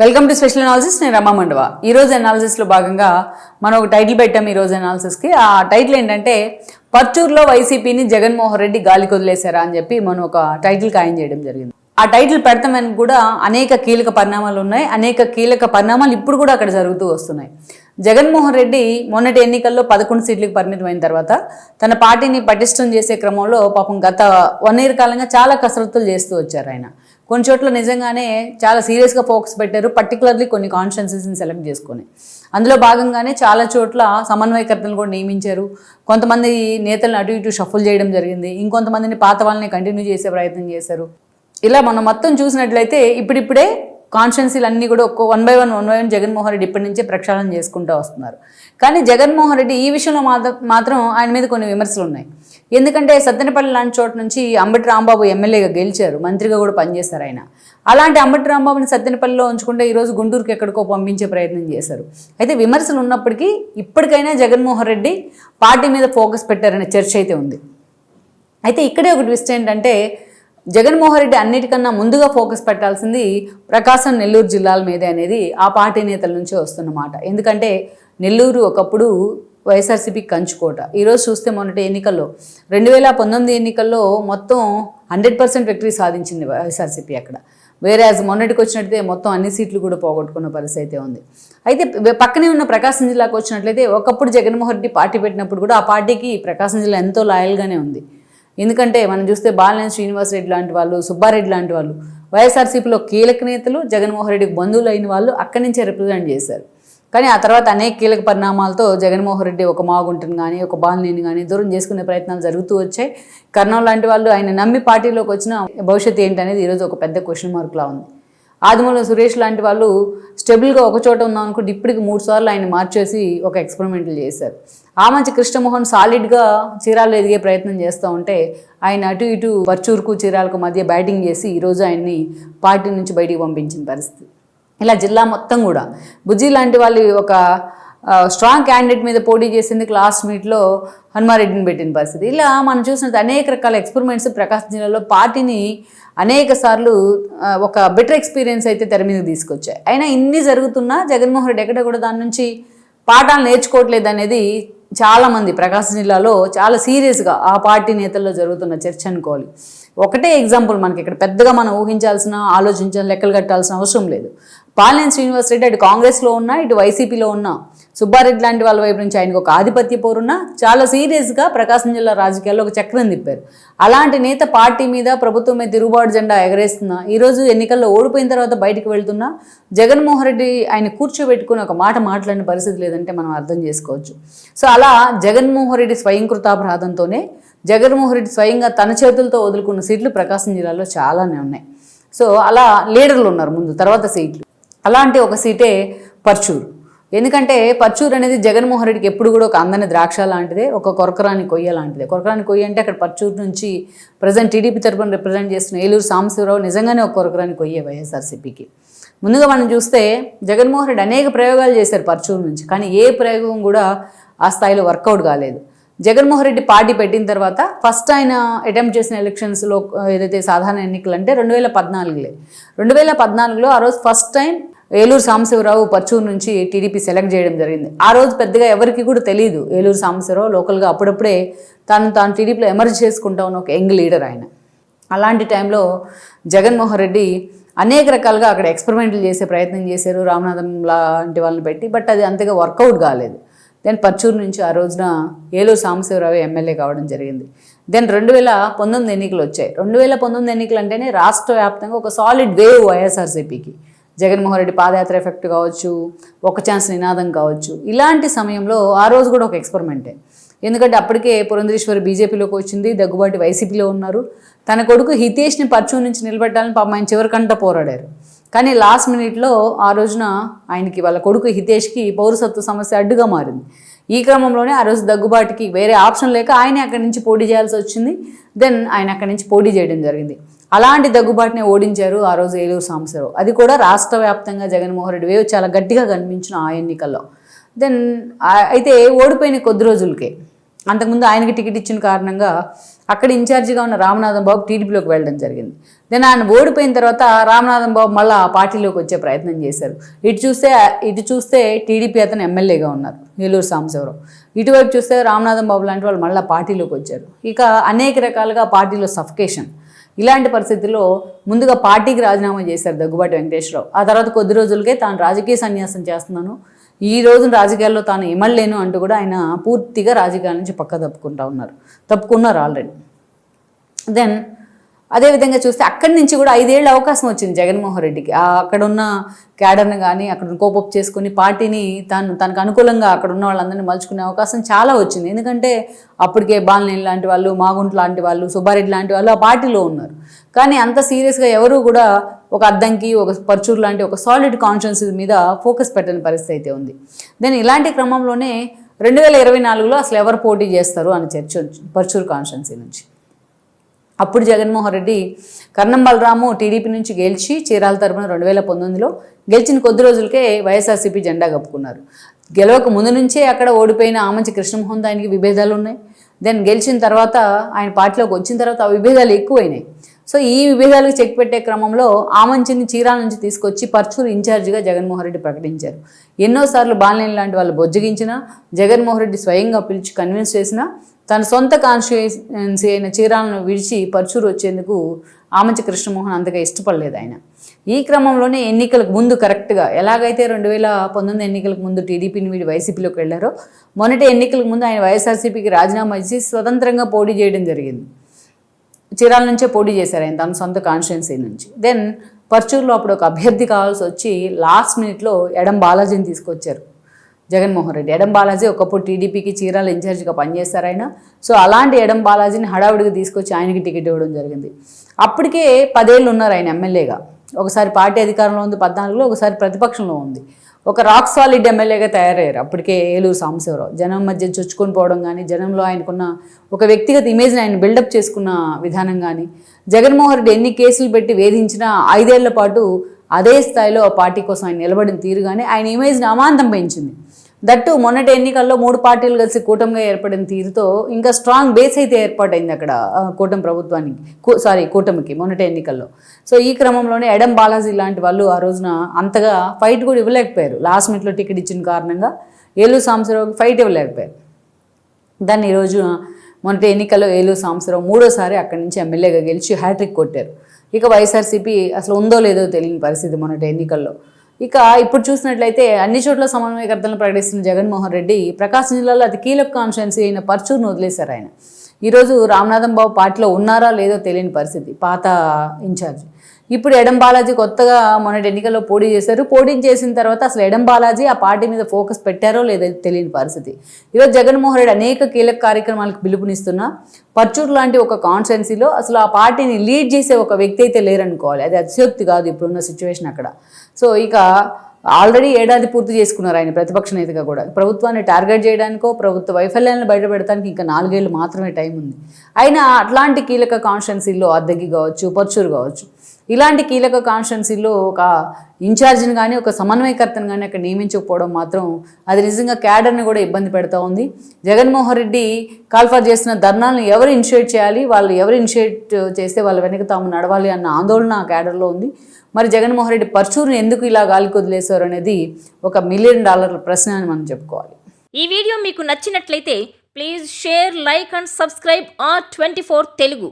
Welcome to special analysis. నేను రమా మండవ. ఈరోజు అనాలిసిస్లో భాగంగా మనం ఒక టైటిల్ పెట్టాం ఈరోజు అనాలిసిస్కి. ఆ టైటిల్ ఏంటంటే పర్చూరులో వైసీపీని జగన్మోహన్ రెడ్డి గాలికి వదిలేశారా అని చెప్పి మనం ఒక టైటిల్ ఖాయం చేయడం జరిగింది. ఆ టైటిల్ పెడతామని కూడా అనేక కీలక పరిణామాలు ఉన్నాయి. అనేక కీలక పరిణామాలు ఇప్పుడు కూడా అక్కడ జరుగుతూ వస్తున్నాయి. జగన్మోహన్ రెడ్డి మొన్నటి ఎన్నికల్లో 11 సీట్లకు పరిమితమైన తర్వాత తన పార్టీని పటిష్టం చేసే క్రమంలో పాపం గత 1 year కాలంగా చాలా కసరత్తులు చేస్తూ వచ్చారు. ఆయన కొన్ని చోట్ల నిజంగానే చాలా సీరియస్గా ఫోకస్ పెట్టారు, పర్టికులర్లీ కొన్ని కాన్స్టిట్యున్సీస్ని సెలెక్ట్ చేసుకొని. అందులో భాగంగానే చాలా చోట్ల సమన్వయకర్తలు కూడా నియమించారు. కొంతమంది నేతలను అటు ఇటు షఫుల్ చేయడం జరిగింది. ఇంకొంతమందిని పాత వాళ్ళని కంటిన్యూ చేసే ప్రయత్నం చేశారు. ఇలా మనం మొత్తం చూసినట్లయితే ఇప్పుడిప్పుడే కాన్స్టిట్యున్సీలు అన్నీ కూడా one by one Jaganmohan Reddy ఇప్పటి నుంచే ప్రక్షాళన చేసుకుంటూ వస్తున్నారు. కానీ జగన్మోహన్ రెడ్డి ఈ విషయంలో మాత్రం ఆయన మీద కొన్ని విమర్శలు ఉన్నాయి. ఎందుకంటే సత్తెనపల్లి లాంటి చోట నుంచి అంబటి రాంబాబు ఎమ్మెల్యేగా గెలిచారు, మంత్రిగా కూడా పనిచేశారు ఆయన. అలాంటి అంబటి రాంబాబుని సత్తెనపల్లిలో ఉంచుకుంటే ఈరోజు గుంటూరుకి ఎక్కడికో పంపించే ప్రయత్నం చేశారు. అయితే విమర్శలు ఉన్నప్పటికీ ఇప్పటికైనా జగన్మోహన్ రెడ్డి పార్టీ మీద ఫోకస్ పెట్టారనే చర్చ అయితే ఉంది. అయితే ఇక్కడే ఒక ట్విస్ట్ ఏంటంటే జగన్మోహన్ రెడ్డి అన్నిటికన్నా ముందుగా ఫోకస్ పెట్టాల్సింది ప్రకాశం, నెల్లూరు జిల్లాల మీదే అనేది ఆ పార్టీ నేతల నుంచే వస్తున్నమాట. ఎందుకంటే నెల్లూరు ఒకప్పుడు వైఎస్ఆర్సీపీ కంచుకోట. ఈరోజు చూస్తే మొన్నటి ఎన్నికల్లో 2019 ఎన్నికల్లో మొత్తం 100% విక్టరీ సాధించింది వైఎస్ఆర్సీపీ అక్కడ. వేరే మొన్నటికి వచ్చినట్లయితే మొత్తం అన్ని సీట్లు కూడా పోగొట్టుకున్న పరిస్థితి అయితే ఉంది. అయితే పక్కనే ఉన్న ప్రకాశం జిల్లాకు వచ్చినట్లయితే ఒకప్పుడు జగన్మోహన్ రెడ్డి పార్టీ పెట్టినప్పుడు కూడా ఆ పార్టీకి ప్రకాశం జిల్లా ఎంతో లాయల్గానే ఉంది. ఎందుకంటే మనం చూస్తే బాలినేని శ్రీనివాసరెడ్డి లాంటి వాళ్ళు, సుబ్బారెడ్డి లాంటి వాళ్ళు వైఎస్ఆర్సీపీలో కీలక నేతలు, జగన్మోహన్ రెడ్డికి బంధువులు అయిన వాళ్ళు అక్కడి నుంచే రిప్రజెంట్ చేశారు. కానీ ఆ తర్వాత అనేక కీలక పరిణామాలతో జగన్మోహన్ రెడ్డి ఒక మాగుంటుని కానీ ఒక బాలినేని కానీ దూరం చేసుకునే ప్రయత్నాలు జరుగుతూ వచ్చాయి. కర్నూలు లాంటి వాళ్ళు ఆయన నమ్మి పార్టీలోకి వచ్చిన భవిష్యత్తు ఏంటనేది ఈరోజు ఒక పెద్ద క్వశ్చన్ మార్క్లా ఉంది. ఆదిమూలపు సురేష్ లాంటి వాళ్ళు స్టెబుల్గా ఒక చోట ఉందాం అనుకుంటే ఇప్పటికి 3 సార్లు ఆయన మార్చేసి ఒక ఎక్స్పెరిమెంట్లు చేశారు. ఆమంచి కృష్ణమోహన్ సాలిడ్గా చీరాల్లో ఎదిగే ప్రయత్నం చేస్తూ ఉంటే ఆయన అటు ఇటు పర్చూరుకు చీరాలకు మధ్య బ్యాటింగ్ చేసి ఈరోజు ఆయన్ని పార్టీ నుంచి బయటికి పంపించిన పరిస్థితి. ఇలా జిల్లా మొత్తం కూడా బుజ్జి లాంటి వాళ్ళు ఒక స్ట్రాంగ్ క్యాండిడేట్ మీద పోటీ చేసేందుకు లాస్ట్ మీట్లో హనుమారెడ్డిని పెట్టిన పరిస్థితి. ఇలా మనం చూసినట్టు అనేక రకాల ఎక్స్పెరిమెంట్స్ ప్రకాశం జిల్లాలో పార్టీని అనేక సార్లు ఒక బెటర్ ఎక్స్పీరియన్స్ అయితే తెర మీదకి తీసుకొచ్చాయి. అయినా ఇన్ని జరుగుతున్నా జగన్మోహన్ రెడ్డి ఎక్కడ కూడా దాని నుంచి పాఠాలు నేర్చుకోవట్లేదు అనేది చాలామంది ప్రకాశం జిల్లాలో చాలా సీరియస్గా ఆ పార్టీ నేతల్లో జరుగుతున్న చర్చ అనుకోవాలి. ఒకటే ఎగ్జాంపుల్ మనకి ఇక్కడ పెద్దగా మనం ఊహించాల్సిన, ఆలోచించాల్సిన, లెక్కలు కట్టాల్సిన అవసరం లేదు. బాలినేని శ్రీనివాసరెడ్డి అటు కాంగ్రెస్లో ఉన్నా ఇటు వైసీపీలో ఉన్నా సుబ్బారెడ్డి లాంటి వాళ్ళ వైపు నుంచి ఆయనకు ఒక ఆధిపత్య పోరున్నా చాలా సీరియస్గా ప్రకాశం జిల్లా రాజకీయాల్లో ఒక చక్రం తిప్పారు. అలాంటి నేత పార్టీ మీద, ప్రభుత్వం మీద తిరుగుబాటు జెండా ఎగరేస్తున్నా ఈరోజు ఎన్నికల్లో ఓడిపోయిన తర్వాత బయటకు వెళ్తున్నా జగన్మోహన్ రెడ్డి ఆయన కూర్చోబెట్టుకుని ఒక మాట మాట్లాడిన పరిస్థితి లేదంటే మనం అర్థం చేసుకోవచ్చు. సో అలా జగన్మోహన్ రెడ్డి స్వయంకృతాపరాధంతోనే జగన్మోహన్ రెడ్డి స్వయంగా తన చేతులతో వదులుకున్న సీట్లు ప్రకాశం జిల్లాలో చాలానే ఉన్నాయి. సో అలా లీడర్లు ఉన్నారు ముందు, తర్వాత సీట్లు. అలాంటి ఒక సీటే పర్చూరు. ఎందుకంటే పర్చూరు అనేది జగన్మోహన్ రెడ్డికి ఎప్పుడు కూడా ఒక అందని ద్రాక్ష లాంటిదే, ఒక కొరకరాని కొయ్య లాంటిదే. కొరకరాని కొయ్య అంటే అక్కడ పర్చూరు నుంచి ప్రజెంట్ టీడీపీ తరపున రిప్రజెంట్ చేస్తున్న ఏలూరు సాంబశివరావు నిజంగానే ఒక కొరకరాని కొయ్యే వైఎస్ఆర్సీపీకి. ముందుగా మనం చూస్తే జగన్మోహన్ రెడ్డి అనేక ప్రయోగాలు చేశారు పర్చూరు నుంచి, కానీ ఏ ప్రయోగం కూడా ఆ స్థాయిలో వర్కౌట్ కాలేదు. జగన్మోహన్ రెడ్డి పార్టీ పెట్టిన తర్వాత ఫస్ట్ ఆయన అటెంప్ట్ చేసిన ఎలక్షన్స్లో ఏదైతే సాధారణ ఎన్నికలు అంటే 2014లో ఆ రోజు ఫస్ట్ టైం ఏలూరు సాంబశివరావు పర్చూరు నుంచి టీడీపీ సెలెక్ట్ చేయడం జరిగింది. ఆ రోజు పెద్దగా ఎవరికి కూడా తెలియదు ఏలూరు సాంబశివరావు లోకల్గా అప్పుడప్పుడే తాను టీడీపీలో ఎమర్జ్ చేసుకుంటా ఉన్న ఒక యంగ్ లీడర్ ఆయన. అలాంటి టైంలో జగన్మోహన్ రెడ్డి అనేక రకాలుగా అక్కడ ఎక్స్పెరిమెంట్లు చేసే ప్రయత్నం చేశారు, రామనాథం లాంటి వాళ్ళని పెట్టి. బట్ అది అంతగా వర్కౌట్ కాలేదు. దెన్ పర్చూరు నుంచి ఆ రోజున ఏలూరు సాంబశివరావు ఎమ్మెల్యే కావడం జరిగింది. దెన్ 2019 ఎన్నికలు వచ్చాయి. 2019 ఎన్నికలు అంటేనే రాష్ట్ర వ్యాప్తంగా ఒక సాలిడ్ వేవ్ వైఎస్ఆర్సీపీకి. జగన్మోహన్ రెడ్డి పాదయాత్ర ఎఫెక్ట్ కావచ్చు, ఒక ఛాన్స్ నినాదం కావచ్చు. ఇలాంటి సమయంలో ఆ రోజు కూడా ఒక ఎక్స్పెరిమెంటే. ఎందుకంటే అప్పటికే పురంధరేశ్వరి బీజేపీలోకి వచ్చింది, దగ్గుబాటి వైసీపీలో ఉన్నారు. తన కొడుకు హితేష్ని పర్చూరు నుంచి నిలబెట్టాలని పాపం ఆయన చివరికంట పోరాడారు. కానీ లాస్ట్ మినిట్లో ఆ రోజున ఆయనకి వాళ్ళ కొడుకు హితేష్కి పౌరసత్వ సమస్య అడ్డుగా మారింది. ఈ క్రమంలోనే ఆ రోజు దగ్గుబాటికి వేరే ఆప్షన్ లేక ఆయనే అక్కడి నుంచి పోటీ చేయాల్సి వచ్చింది. దెన్ ఆయన అక్కడి నుంచి పోటీ చేయడం జరిగింది. అలాంటి దగ్గుబాటిని ఓడించారు ఆ రోజు ఏలూరు సాంబశివరావు. అది కూడా రాష్ట్ర వ్యాప్తంగా జగన్మోహన్ రెడ్డి వేవ్ చాలా గట్టిగా కనిపించిన ఆ ఎన్నికల్లో. దెన్ అయితే ఓడిపోయిన కొద్ది రోజులకే అంతకుముందు ఆయనకి టికెట్ ఇచ్చిన కారణంగా అక్కడ ఇన్ఛార్జిగా ఉన్న రామనాథం బాబు టీడీపీలోకి వెళ్ళడం జరిగింది. దెన్ ఆయన ఓడిపోయిన తర్వాత రామనాథం బాబు మళ్ళీ ఆ పార్టీలోకి వచ్చే ప్రయత్నం చేశారు. ఇటు చూస్తే టీడీపీ అతను ఎమ్మెల్యేగా ఉన్నారు ఏలూరు సాంబశివరావు, ఇటువైపు చూస్తే రామనాథం బాబు లాంటి వాళ్ళు మళ్ళీ పార్టీలోకి వచ్చారు. ఇక అనేక రకాలుగా పార్టీలో సఫికేషన్. ఇలాంటి పరిస్థితుల్లో ముందుగా పార్టీకి రాజీనామా చేశారు దగ్గుబాటి వెంకటేశ్వరరావు. ఆ తర్వాత కొద్ది రోజులకే తాను రాజకీయ సన్యాసం చేస్తున్నాను, ఈ రోజున రాజకీయాల్లో తాను ఇమడలేను అంటూ కూడా ఆయన పూర్తిగా రాజకీయాల నుంచి తప్పుకున్నారు ఆల్రెడీ. దెన్ అదేవిధంగా చూస్తే అక్కడి నుంచి కూడా 5 ఏళ్ళ అవకాశం వచ్చింది జగన్మోహన్ రెడ్డికి. అక్కడున్న క్యాడర్ని కానీ అక్కడ కోపప్ చేసుకుని పార్టీని తనకు అనుకూలంగా అక్కడ ఉన్న వాళ్ళందరినీ మలుచుకునే అవకాశం చాలా వచ్చింది. ఎందుకంటే అప్పటికే బాలినేని లాంటి వాళ్ళు, మాగుంట లాంటి వాళ్ళు, సుబ్బారెడ్డి లాంటి వాళ్ళు ఆ పార్టీలో ఉన్నారు. కానీ అంత సీరియస్గా ఎవరు కూడా ఒక అద్దంకి, ఒక పర్చూరు లాంటి ఒక సాలిడ్ కాన్షియన్స్ మీద ఫోకస్ పెట్టని పరిస్థితి అయితే ఉంది. దెన్ ఇలాంటి క్రమంలోనే 2024లో అసలు ఎవరు పోటీ చేస్తారు అని చర్చ వచ్చింది పర్చూరు కాన్స్టిట్యున్సీ నుంచి. అప్పుడు జగన్మోహన్ రెడ్డి కర్ణం బలరాము టీడీపీ నుంచి గెలిచి చీరాల తరపున 2019లో గెలిచిన కొద్ది రోజులకే వైఎస్ఆర్సీపీ జెండా కప్పుకున్నారు. గెలవక ముందు నుంచే అక్కడ ఓడిపోయిన ఆమంచి కృష్ణమోహన్తో ఆయనకి విభేదాలు ఉన్నాయి. దెన్ గెలిచిన తర్వాత ఆయన పార్టీలోకి వచ్చిన తర్వాత ఆ విభేదాలు ఎక్కువైనాయి. సో ఈ విభేదాలకు చెక్ పెట్టే క్రమంలో ఆమంచిని చీరాల నుంచి తీసుకొచ్చి పర్చూరు ఇన్ఛార్జిగా జగన్మోహన్ రెడ్డి ప్రకటించారు. ఎన్నోసార్లు బాలినేని లాంటి వాళ్ళు బొజ్జగించినా, జగన్మోహన్ రెడ్డి స్వయంగా పిలిచి కన్విన్స్ చేసినా తన సొంత కాన్స్టిట్యుయెన్సీ అయిన చీరాలను విడిచి పర్చూరు వచ్చేందుకు ఆమంచి కృష్ణమోహన్ అంతగా ఇష్టపడలేదు ఆయన. ఈ క్రమంలోనే ఎన్నికలకు ముందు కరెక్ట్గా ఎలాగైతే 2019 ఎన్నికలకు ముందు టీడీపీని వీడి వైసీపీలోకి వెళ్ళారో, మొన్నటి ఎన్నికలకు ముందు ఆయన వైఎస్ఆర్సీపీకి రాజీనామా ఇచ్చి స్వతంత్రంగా పోటీ చేయడం జరిగింది. చీరాల నుంచే పోటీ చేశారు ఆయన తన సొంత కాన్స్టిట్యుయెన్సీ నుంచి. దెన్ పర్చూరులో అప్పుడు ఒక అభ్యర్థి కావాల్సి వచ్చి లాస్ట్ మినిట్లో ఎడం బాలాజీని తీసుకొచ్చారు జగన్మోహన్ రెడ్డి. ఎడం బాలాజీ ఒకప్పుడు టీడీపీకి చీరాల ఇన్ఛార్జిగా పనిచేస్తారు ఆయన. సో అలాంటి ఎడం బాలాజీని హడావుడిగా తీసుకొచ్చి ఆయనకి టికెట్ ఇవ్వడం జరిగింది. అప్పటికే 10 ఏళ్ళు ఉన్నారు ఆయన ఎమ్మెల్యేగా. ఒకసారి పార్టీ అధికారంలో ఉంది 14లో, ఒకసారి ప్రతిపక్షంలో ఉంది. ఒక రాక్ సాలిడ్ ఎమ్మెల్యేగా తయారయ్యారు అప్పటికే ఏలూరు సాంబశివరావు. జనం మధ్య చొచ్చుకొని పోవడం కానీ, జనంలో ఆయనకున్న ఒక వ్యక్తిగత ఇమేజ్ని ఆయన బిల్డప్ చేసుకున్న విధానం కానీ, జగన్మోహన్ రెడ్డి ఎన్ని కేసులు పెట్టి వేధించినా 5 ఏళ్ల పాటు అదే స్థాయిలో ఆ పార్టీ కోసం ఆయన నిలబడిన తీరుగానే ఆయన ఇమేజ్ని అమాంతం పెంచింది. దట్టు మొన్నటి ఎన్నికల్లో 3 పార్టీలు కలిసి కూటమిగా ఏర్పడిన తీరుతో ఇంకా స్ట్రాంగ్ బేస్ అయితే ఏర్పాటైంది అక్కడ కూటమికి మొన్నటి ఎన్నికల్లో. సో ఈ క్రమంలోనే ఎడం బాలాజీ లాంటి వాళ్ళు ఆ రోజున అంతగా ఫైట్ కూడా ఇవ్వలేకపోయారు. లాస్ట్ మినిట్లో టికెట్ ఇచ్చిన కారణంగా ఏలూరు సాంబశివరావుకి ఫైట్ ఇవ్వలేకపోయారు. దాన్ని ఈరోజు మొన్నటి ఎన్నికల్లో ఏలూరు సాంబశివరావు 3వ సారి అక్కడి నుంచి ఎమ్మెల్యేగా గెలిచి హ్యాట్రిక్ కొట్టారు. ఇక వైఎస్ఆర్సీపీ అసలు ఉందో లేదో తెలియని పరిస్థితి మొన్నటి ఎన్నికల్లో. ఇక ఇప్పుడు చూసినట్లయితే అన్ని చోట్ల సమన్వయకర్తలను ప్రకటిస్తున్న జగన్మోహన్ రెడ్డి ప్రకాశం జిల్లాలో అతి కీలక కాన్స్టిట్యుయెన్సీ అయిన పర్చూరును వదిలేశారు ఆయన. ఈరోజు రామనాథం బాబు పార్టీలో ఉన్నారా లేదో తెలియని పరిస్థితి, పాత ఇన్ఛార్జ్. ఇప్పుడు ఎడం బాలాజీ కొత్తగా మొన్నటి ఎన్నికల్లో పోటీ చేశారు. పోటీ చేసిన తర్వాత అసలు ఎడం బాలాజీ ఆ పార్టీ మీద ఫోకస్ పెట్టారో లేదో తెలియని పరిస్థితి. ఈరోజు జగన్మోహన్ రెడ్డి అనేక కీలక కార్యక్రమాలకు పిలుపునిస్తున్నా పర్చూరు లాంటి ఒక కాన్స్టిట్యుయెన్సీలో అసలు ఆ పార్టీని లీడ్ చేసే ఒక వ్యక్తి అయితే లేరనుకోవాలి. అది అతిశయోక్తి కాదు ఇప్పుడున్న సిచ్యువేషన్ అక్కడ. సో ఇక ఆల్రెడీ 1 ఏడాది పూర్తి చేసుకున్నారు ఆయన ప్రతిపక్ష నేతగా కూడా. ప్రభుత్వాన్ని టార్గెట్ చేయడానికో, ప్రభుత్వ వైఫల్యాలను బయటపెడతానికి ఇంకా 4 ఏళ్ళు మాత్రమే టైం ఉంది. అయినా అట్లాంటి కీలక కాన్స్టిట్యుయెన్సీల్లో అద్దెకి కావచ్చు, పర్చూరు కావచ్చు, ఇలాంటి కీలక కాన్స్టిట్యుయెన్సీలో ఒక ఇన్ఛార్జిని కానీ, ఒక సమన్వయకర్తను కానీ అక్కడ నియమించకపోవడం మాత్రం అది నిజంగా క్యాడర్ని కూడా ఇబ్బంది పెడతా ఉంది. జగన్మోహన్ రెడ్డి కాల్ఫర్ చేస్తున్న ధర్నాలను ఎవరు ఇనిషియేట్ చేయాలి, వాళ్ళు ఎవరు ఇనిషియేట్ చేస్తే వాళ్ళ వెనక తాము నడవాలి అన్న ఆందోళన ఆ క్యాడర్లో ఉంది. మరి జగన్మోహన్ రెడ్డి పర్చూరుని ఎందుకు ఇలా గాలికి వదిలేశారు అనేది ఒక $1 మిలియన్ ప్రశ్న అని మనం చెప్పుకోవాలి. ఈ వీడియో మీకు నచ్చినట్లయితే please share, like and subscribe R24 Telugu.